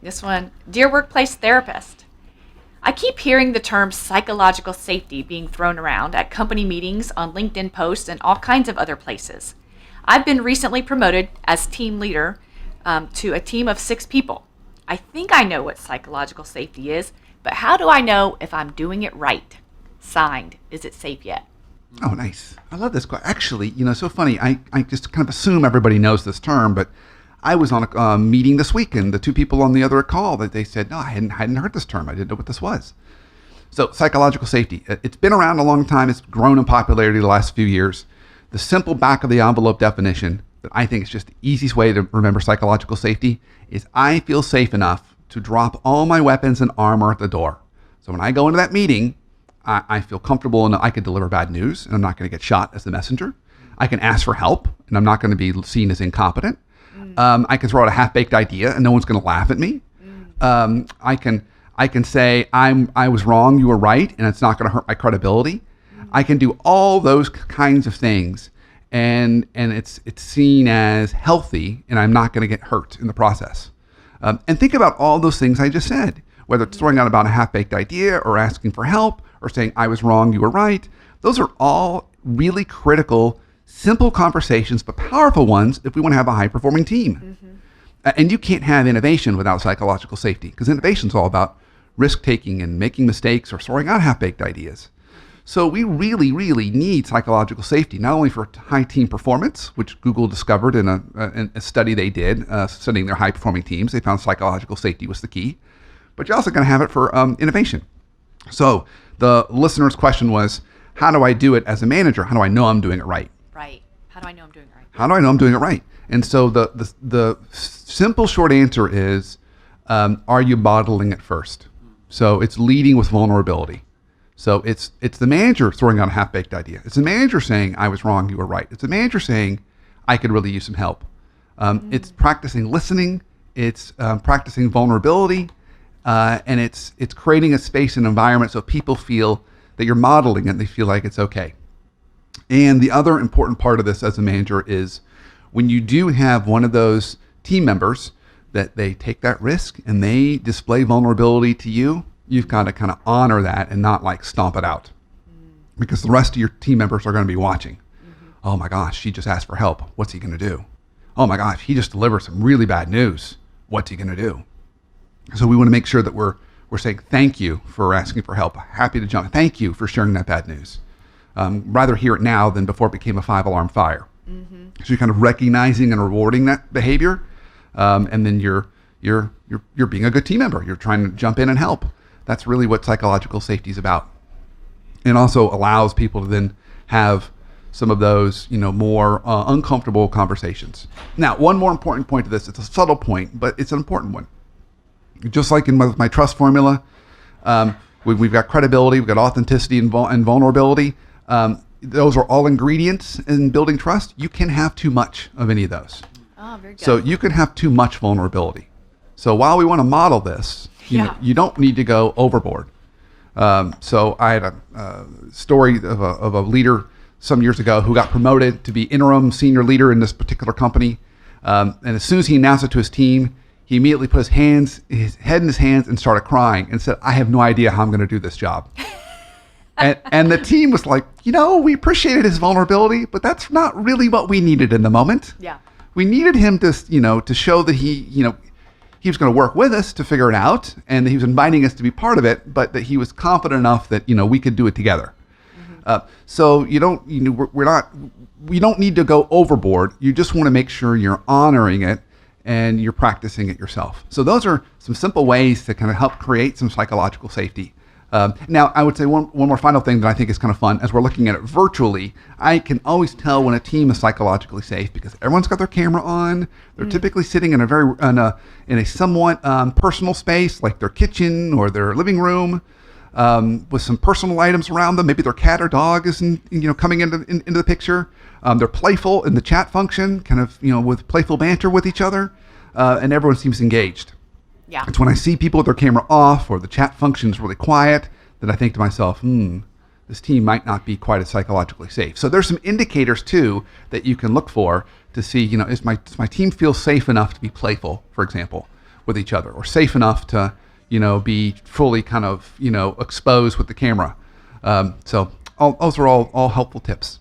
This one, dear workplace therapist. I keep hearing the term psychological safety being thrown around at company meetings, on LinkedIn posts, and all kinds of other places. I've been recently promoted as team leader to a team of 6 people. I think I know what psychological safety is, but how do I know if I'm doing it right? Signed, is it safe yet? Oh, nice. I love this question. Actually, so funny. I just kind of assume everybody knows this term, but I was on a meeting this week, and the 2 people on the other call that they said, no, I hadn't heard this term. I didn't know what this was. So psychological safety, it's been around a long time. It's grown in popularity the last few years. The simple back of the envelope definition that I think is just the easiest way to remember psychological safety is I feel safe enough to drop all my weapons and armor at the door. So when I go into that meeting, I feel comfortable and I can deliver bad news and I'm not going to get shot as the messenger. I can ask for help and I'm not going to be seen as incompetent. I can throw out a half-baked idea and no one's going to laugh at me. I can say I was wrong, you were right, and it's not going to hurt my credibility. I can do all those kinds of things, and it's seen as healthy, and I'm not going to get hurt in the process. And think about all those things I just said, whether it's throwing out about a half-baked idea or asking for help or saying I was wrong, you were right. Those are all really critical, simple conversations, but powerful ones if we want to have a high-performing team. And you can't have innovation without psychological safety, because innovation is all about risk-taking and making mistakes or throwing out half-baked ideas. So we really, really need psychological safety, not only for high team performance, which Google discovered in a study they did, studying their high-performing teams. They found psychological safety was the key, but you're also going to have it for innovation. So the listener's question was, how do I do it as a manager? How do I know I'm doing it right? Right. How do I know I'm doing it right? How do I know I'm doing it right? And so the simple short answer is, are you modeling it first? So it's leading with vulnerability. So it's the manager throwing out a half-baked idea. It's the manager saying, I was wrong, you were right. It's the manager saying, I could really use some help. It's practicing listening. It's practicing vulnerability. And it's creating a space and environment so people feel that you're modeling it and they feel like it's okay. And the other important part of this as a manager is when you do have one of those team members that they take that risk and they display vulnerability to you, you've got to kind of honor that and not like stomp it out, because the rest of your team members are going to be watching. Oh my gosh, she just asked for help. What's he going to do? Oh my gosh, he just delivered some really bad news. What's he going to do? So we want to make sure that we're saying thank you for asking for help. Happy to jump. Thank you for sharing that bad news. Rather hear it now than before it became a 5-alarm fire. So you're kind of recognizing and rewarding that behavior, and then you're being a good team member. You're trying to jump in and help. That's really what psychological safety is about. And also allows people to then have some of those, more uncomfortable conversations. Now, one more important point to this. It's a subtle point, but it's an important one. Just like in my trust formula, we've got credibility, we've got authenticity and vulnerability. Those are all ingredients in building trust. You can have too much of any of those. Oh, very good. So you can have too much vulnerability. So while we want to model this, you don't need to go overboard. So I had a story of a leader some years ago who got promoted to be interim senior leader in this particular company. And as soon as he announced it to his team, he immediately put his head in his hands and started crying and said, I have no idea how I'm going to do this job. and the team was like, we appreciated his vulnerability, but that's not really what we needed in the moment. Yeah. We needed him to show that he was going to work with us to figure it out, and that he was inviting us to be part of it, but that he was confident enough that, we could do it together. So we don't need to go overboard. You just want to make sure you're honoring it and you're practicing it yourself. So those are some simple ways to kind of help create some psychological safety. Now, I would say one more final thing that I think is kind of fun. As we're looking at it virtually, I can always tell when a team is psychologically safe because everyone's got their camera on. They're typically sitting in a somewhat personal space, like their kitchen or their living room, with some personal items around them. Maybe their cat or dog is coming into the picture. They're playful in the chat function, kind of with playful banter with each other, and everyone seems engaged. Yeah. It's when I see people with their camera off or the chat function is really quiet that I think to myself, this team might not be quite as psychologically safe. So there's some indicators too that you can look for to see, is my team feel safe enough to be playful, for example? with each other, or safe enough to, be fully kind of, exposed with the camera. So those are all helpful tips.